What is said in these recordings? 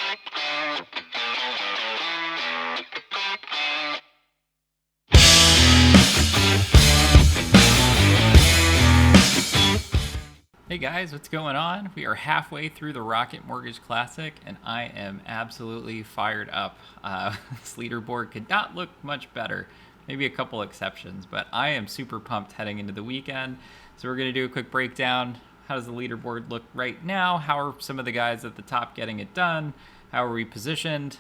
Hey guys, what's going on? We are halfway through the Rocket Mortgage Classic, and I am absolutely fired up. This leaderboard could not look much better. Maybe a couple exceptions, but I am super pumped heading into the weekend. So we're going to do a quick breakdown. How does the leaderboard look right now? How are some of the guys at the top getting it done? How are we positioned?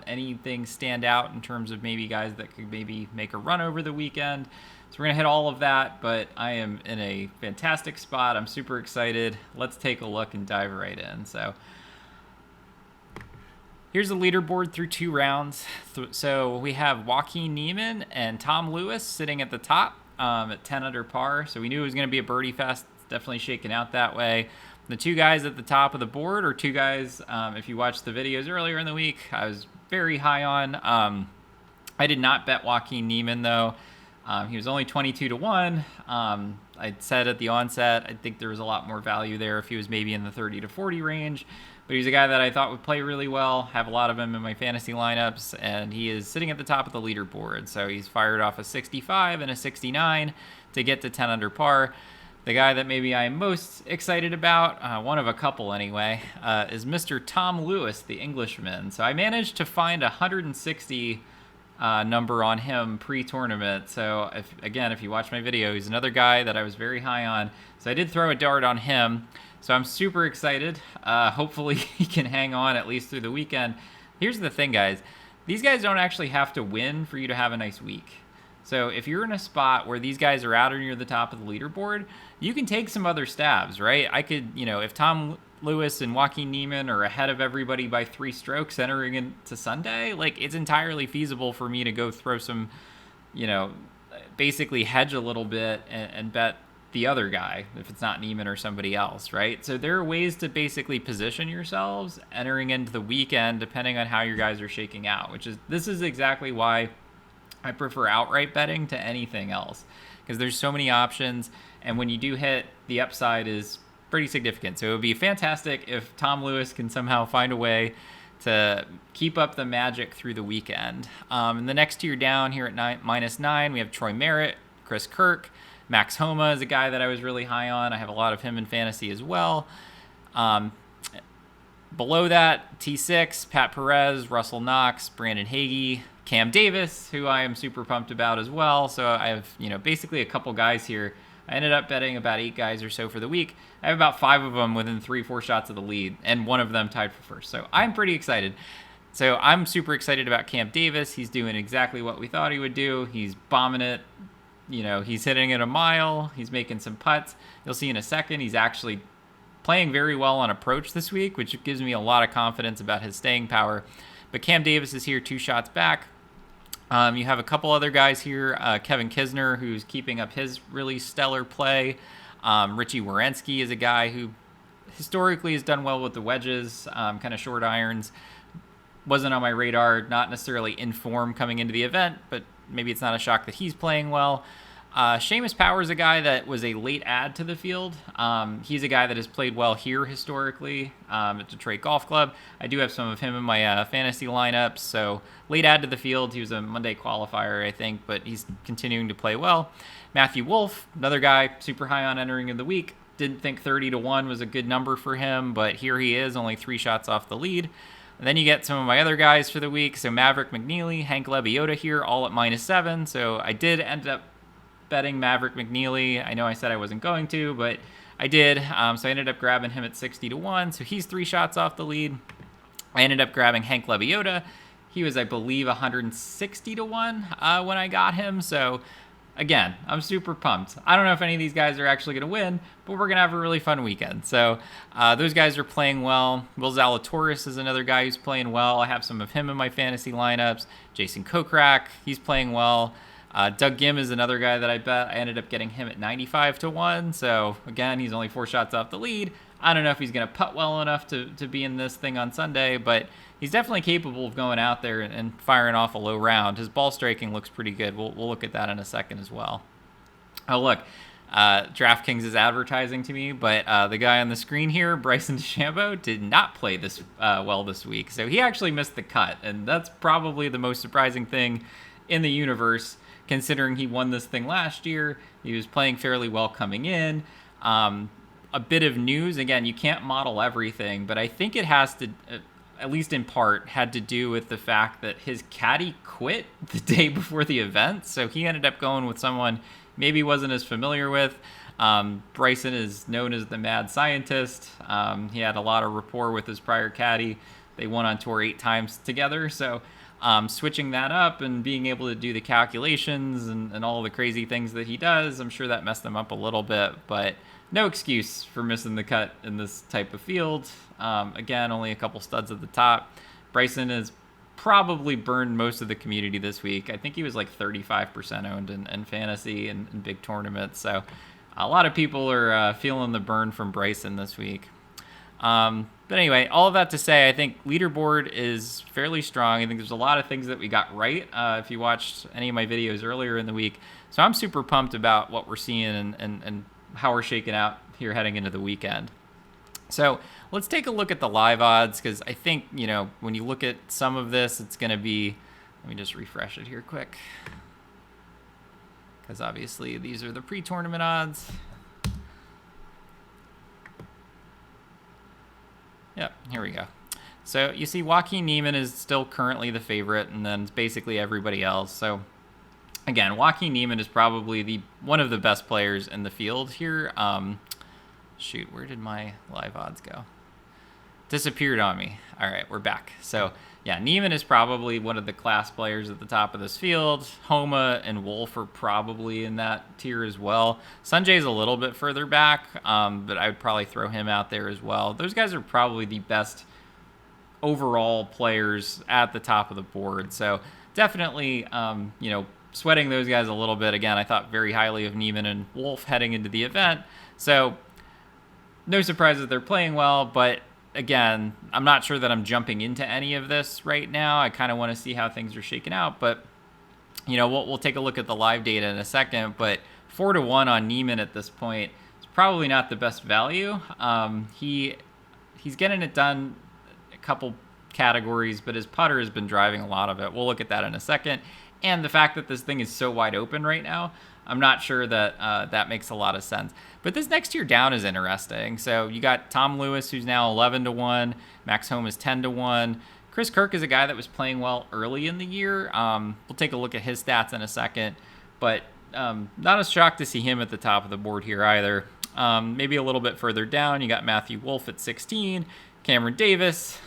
Anything stand out in terms of maybe guys that could maybe make a run over the weekend? So we're going to hit all of that, but I am in a fantastic spot. I'm super excited. Let's take a look and dive right in. So here's the leaderboard through 2 rounds. So we have Joaquin Niemann and Tom Lewis sitting at the top at 10 under par. So we knew it was going to be a birdie fest. It's definitely shaking out that way. The 2 guys at the top of the board are 2 guys, if you watched the videos earlier in the week, I was very high on. I did not bet Joaquin Niemann, though. He was only 22 to 1. I said at the onset, I think there was a lot more value there if he was maybe in the 30 to 40 range. But he's a guy that I thought would play really well. Have a lot of him in my fantasy lineups, and he is sitting at the top of the leaderboard. So he's fired off a 65 and a 69 to get to 10 under par. The guy that maybe I'm most excited about, one of a couple anyway, is Mr. Tom Lewis, the Englishman. So I managed to find a 160 number on him pre-tournament. So if you watch my video, he's another guy that I was very high on. So I did throw a dart on him. So I'm super excited. Hopefully he can hang on at least through the weekend. Here's the thing, guys. These guys don't actually have to win for you to have a nice week. So if you're in a spot where these guys are out or near the top of the leaderboard, you can take some other stabs, right? I could, if Tom Lewis and Joaquin Niemann are ahead of everybody by 3 strokes entering into Sunday, it's entirely feasible for me to go throw some, basically hedge a little bit and bet the other guy if it's not Niemann or somebody else, right? So there are ways to basically position yourselves entering into the weekend depending on how your guys are shaking out, this is exactly why I prefer outright betting to anything else, because there's so many options, and when you do hit, the upside is pretty significant. So it would be fantastic if Tom Lewis can somehow find a way to keep up the magic through the weekend. In the next tier down here at -9, we have Troy Merritt, Chris Kirk. Max Homa is a guy that I was really high on. I have a lot of him in fantasy as well. Below that, T6, Pat Perez, Russell Knox, Brandon Hagee, Cam Davis, who I am super pumped about as well. So I have, basically a couple guys here. I ended up betting about 8 guys or so for the week. I have about 5 of them within 3-4 shots of the lead, and one of them tied for first. So I'm pretty excited. So I'm super excited about Cam Davis. He's doing exactly what we thought he would do. He's bombing it. He's hitting it a mile. He's making some putts. You'll see in a second. He's actually playing very well on approach this week, which gives me a lot of confidence about his staying power. But Cam Davis is here 2 shots back. You have a couple other guys here. Kevin Kisner, who's keeping up his really stellar play. Richie Warrenski is a guy who historically has done well with the wedges, kind of short irons. Wasn't on my radar, not necessarily in form coming into the event, but maybe it's not a shock that he's playing well. Seamus Power is a guy that was a late add to the field. He's a guy that has played well here historically at Detroit Golf Club. I do have some of him in my fantasy lineups, so late add to the field. He was a Monday qualifier, I think, but he's continuing to play well. Matthew Wolff, another guy super high on entering in the week. Didn't think 30 to 1 was a good number for him, but here he is, only 3 shots off the lead. And then you get some of my other guys for the week. So Maverick McNeely, Hank Lebioda here, all at -7. So I did end up betting Maverick McNeely. I know I said I wasn't going to, but I did. So I ended up grabbing him at 60 to 1. So he's 3 shots off the lead. I ended up grabbing Hank Lebioda. He was, I believe, 160 to 1 when I got him. So again, I'm super pumped. I don't know if any of these guys are actually going to win, but we're going to have a really fun weekend. So those guys are playing well. Will Zalatoris is another guy who's playing well. I have some of him in my fantasy lineups. Jason Kokrak, he's playing well. Doug Gim is another guy that I bet. I ended up getting him at 95 to 1. So again, he's only 4 shots off the lead. I don't know if he's going to putt well enough to be in this thing on Sunday, but he's definitely capable of going out there and firing off a low round. His ball striking looks pretty good. We'll look at that in a second as well. Oh, look, Draftkings is advertising to me, but the guy on the screen here, Bryson Deschambeau, did not play this well this week. So he actually missed the cut, and that's probably the most surprising thing in the universe, considering he won this thing last year. He was playing fairly well coming in. A bit of news, again, you can't model everything, but I think it has to, at least in part, had to do with the fact that his caddy quit the day before the event, so he ended up going with someone maybe wasn't as familiar with. Bryson is known as the mad scientist. He had a lot of rapport with his prior caddy. They won on tour 8 times together, so switching that up and being able to do the calculations and all the crazy things that he does, I'm sure that messed them up a little bit, but no excuse for missing the cut in this type of field. Again, only a couple studs at the top. Bryson has probably burned most of the community this week. I think he was like 35% owned in fantasy and big tournaments, so a lot of people are feeling the burn from Bryson this week. But anyway, all of that to say, I think Leaderboard is fairly strong. I think there's a lot of things that we got right if you watched any of my videos earlier in the week. So I'm super pumped about what we're seeing and how we're shaking out here heading into the weekend. So let's take a look at the live odds, because I think, when you look at some of this, it's going to be, let me just refresh it here quick, because obviously these are the pre-tournament odds. Yep, here we go. So you see Joaquin Niemann is still currently the favorite, and then basically everybody else. So again, Joaquin Niemann is probably one of the best players in the field here. Shoot, where did my live odds go? Disappeared on me. All right, we're back. So yeah, Niemann is probably one of the class players at the top of this field. Homa and Wolff are probably in that tier as well. Sanjay's a little bit further back, but I would probably throw him out there as well. Those guys are probably the best overall players at the top of the board. So definitely, sweating those guys a little bit. Again, I thought very highly of Niemann and Wolff heading into the event. So no surprise that they're playing well, but again, I'm not sure that I'm jumping into any of this right now. I kind of want to see how things are shaking out, but we'll take a look at the live data in a second. But 4-1 on Niemann at this point is probably not the best value. He's getting it done a couple categories, but his putter has been driving a lot of it. We'll look at that in a second. And the fact that this thing is so wide open right now, I'm not sure that that makes a lot of sense. But this next tier down is interesting. So you got Tom Lewis, who's now 11-1. Max Homa is 10-1. Chris Kirk is a guy that was playing well early in the year. We'll take a look at his stats in a second. But not as shocked to see him at the top of the board here either. Maybe a little bit further down, you got Matthew Wolff at 16. Cameron Davis,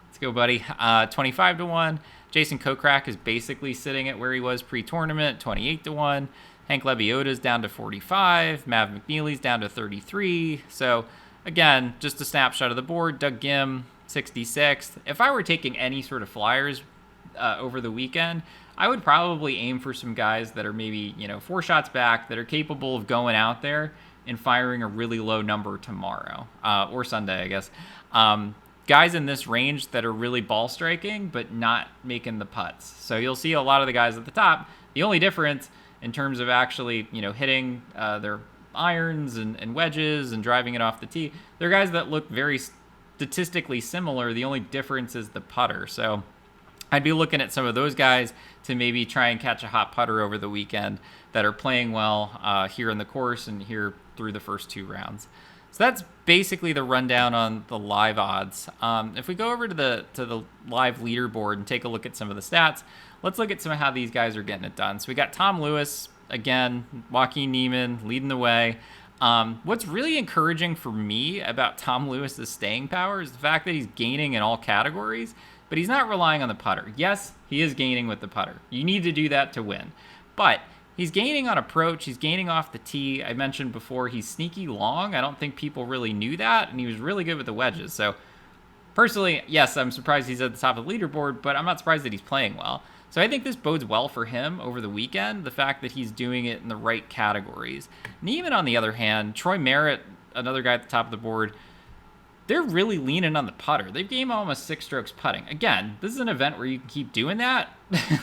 let's go, buddy, 25-1. Jason Kokrak is basically sitting at where he was pre-tournament, 28-1. Hank Lebiota's down to 45. Mav McNeely's down to 33. So, again, just a snapshot of the board. Doug Gim, 66th. If I were taking any sort of flyers over the weekend, I would probably aim for some guys that are maybe, 4 shots back, that are capable of going out there and firing a really low number tomorrow, or Sunday, I guess. Guys in this range that are really ball striking, but not making the putts. So you'll see a lot of the guys at the top. The only difference in terms of actually, hitting their irons and wedges and driving it off the tee, they're guys that look very statistically similar. The only difference is the putter. So I'd be looking at some of those guys to maybe try and catch a hot putter over the weekend that are playing well here in the course and here through the first 2 rounds. So that's basically the rundown on the live odds. If we go over to the live leaderboard and take a look at some of the stats, let's look at some of how these guys are getting it done. So we got Tom Lewis, again, Joaquin Niemann leading the way. What's really encouraging for me about Tom Lewis's staying power is the fact that he's gaining in all categories, but he's not relying on the putter. Yes, he is gaining with the putter. You need to do that to win. But he's gaining on approach. He's gaining off the tee. I mentioned before he's sneaky long. I don't think people really knew that, and he was really good with the wedges. So personally, yes, I'm surprised he's at the top of the leaderboard, but I'm not surprised that he's playing well. So I think this bodes well for him over the weekend, the fact that he's doing it in the right categories. Niemann, on the other hand, Troy Merritt, another guy at the top of the board, they're really leaning on the putter. They've gained almost 6 strokes putting. Again, this is an event where you can keep doing that.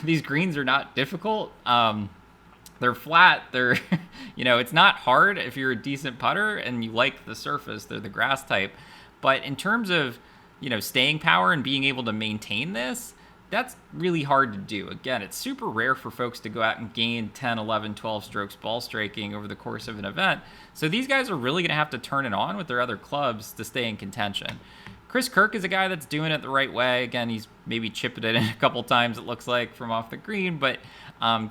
These greens are not difficult. They're flat. They're, it's not hard if you're a decent putter and you like the surface. They're the grass type. But in terms of, staying power and being able to maintain this, that's really hard to do. Again, it's super rare for folks to go out and gain 10, 11, 12 strokes ball striking over the course of an event. So these guys are really going to have to turn it on with their other clubs to stay in contention. Kirk is a guy that's doing it the right way. Again, he's maybe chipped it in a couple times, it looks like, from off the green, but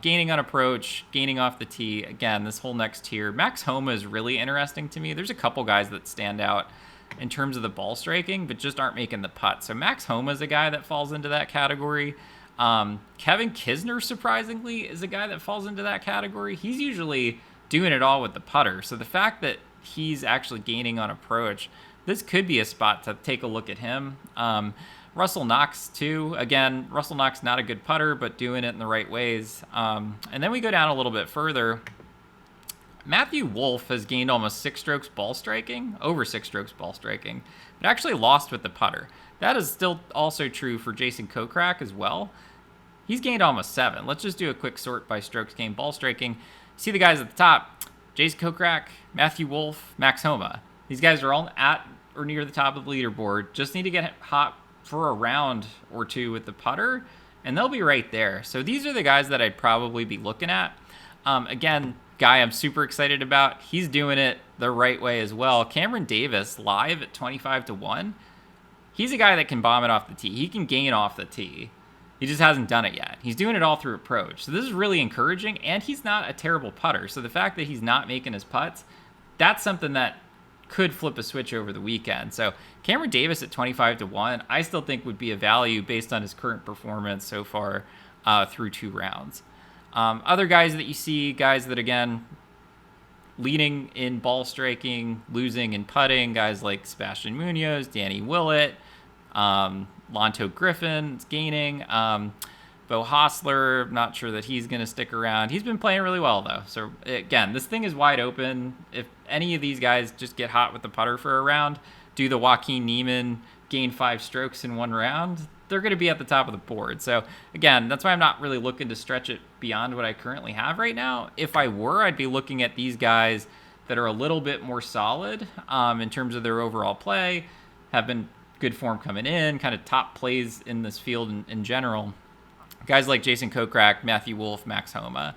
gaining on approach, gaining off the tee. Again, this whole next tier. Max Homa is really interesting to me. There's a couple guys that stand out in terms of the ball striking, but just aren't making the putt. So Max Homa is a guy that falls into that category. Kevin Kisner, surprisingly, is a guy that falls into that category. He's usually doing it all with the putter. So the fact that he's actually gaining on approach, this could be a spot to take a look at him. Russell Knox, too. Again, Russell Knox, not a good putter, but doing it in the right ways. And then we go down a little bit further. Matthew Wolff has gained almost 6 strokes ball striking, over 6 strokes ball striking, but actually lost with the putter. That is still also true for Jason Kokrak as well. He's gained almost 7. Let's just do a quick sort by strokes gained ball striking. See the guys at the top: Jason Kokrak, Matthew Wolff, Max Homa. These guys are all at or near the top of the leaderboard. Just need to get hot for a round or two with the putter, and they'll be right there. So these are the guys that I'd probably be looking at. Again, guy I'm super excited about. He's doing it the right way as well. Cameron Davis, live at 25-1. He's a guy that can bomb it off the tee. He can gain off the tee. He just hasn't done it yet. He's doing it all through approach. So this is really encouraging, and he's not a terrible putter. So the fact that he's not making his putts, that's something that could flip a switch over the weekend. So Cameron Davis at 25-1, I still think would be a value based on his current performance so far through 2 rounds. Other guys that you see, guys that, again, leading in ball striking, losing in putting, guys like Sebastian Munoz, Danny Willett, Lonto Griffin's gaining. Bo Hostler, not sure that he's going to stick around. He's been playing really well, though. So, again, this thing is wide open. If any of these guys just get hot with the putter for a round, do the Joaquin Niemann gain 5 strokes in 1 round, they're going to be at the top of the board. So, again, that's why I'm not really looking to stretch it beyond what I currently have right now. If I were, I'd be looking at these guys that are a little bit more solid in terms of their overall play, have been good form coming in, kind of top plays in this field in general. Guys like Jason Kokrak, Matthew Wolff, Max Homa.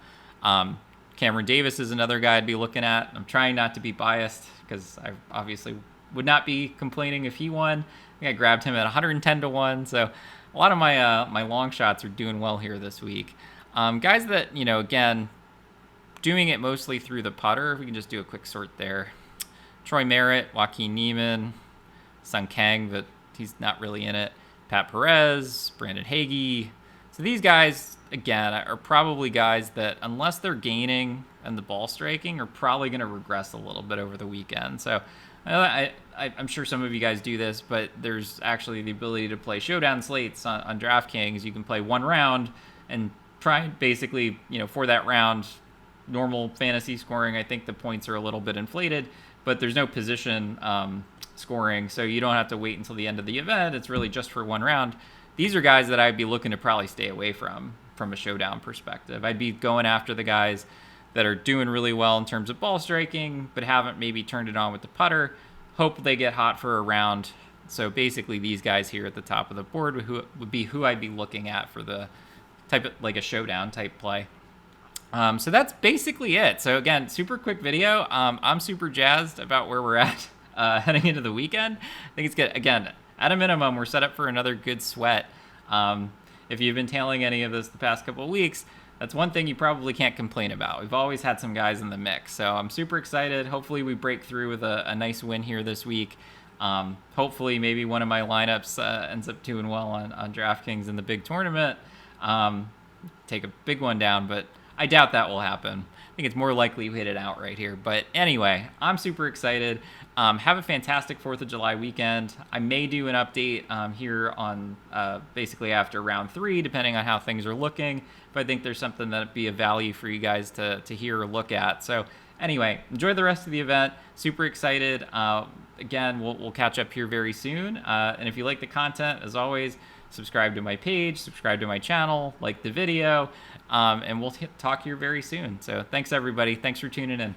Cameron Davis is another guy I'd be looking at. I'm trying not to be biased because I obviously would not be complaining if he won. I think I grabbed him at 110-1. So a lot of my long shots are doing well here this week. Guys that, again, doing it mostly through the putter. We can just do a quick sort there. Troy Merritt, Joaquin Niemann, Sung Kang, but he's not really in it. Pat Perez, Brandon Hagee. So these guys, again, are probably guys that, unless they're gaining and the ball striking, are probably going to regress a little bit over the weekend. So I'm sure some of you guys do this, but there's actually the ability to play showdown slates on Draftkings. You can play 1 round and try basically, for that round, normal fantasy scoring. I think the points are a little bit inflated, but there's no position scoring, so you don't have to wait until the end of the event. It's really just for 1 round. These are guys that I'd be looking to probably stay away from a showdown perspective. I'd be going after the guys that are doing really well in terms of ball striking, but haven't maybe turned it on with the putter. Hope they get hot for a round. So basically these guys here at the top of the board would be who I'd be looking at for the type of, like, a showdown type play. So that's basically it. So again, super quick video. I'm super jazzed about where we're at heading into the weekend. I think it's good. Again, at a minimum, we're set up for another good sweat. If you've been tailing any of this the past couple of weeks, that's one thing you probably can't complain about. We've always had some guys in the mix. So I'm super excited. Hopefully we break through with a nice win here this week. Hopefully maybe one of my lineups ends up doing well on DraftKings in the big tournament. Take a big one down, but I doubt that will happen. I think it's more likely we hit it out right here. But anyway, I'm super excited. Have a fantastic 4th of July weekend. I may do an update here on basically after round 3, depending on how things are looking. But I think there's something that'd be of value for you guys to hear or look at. So anyway, enjoy the rest of the event. Super excited. Again, we'll catch up here very soon. And if you like the content, as always, subscribe to my page, subscribe to my channel, like the video, and we'll talk here very soon. So thanks, everybody. Thanks for tuning in.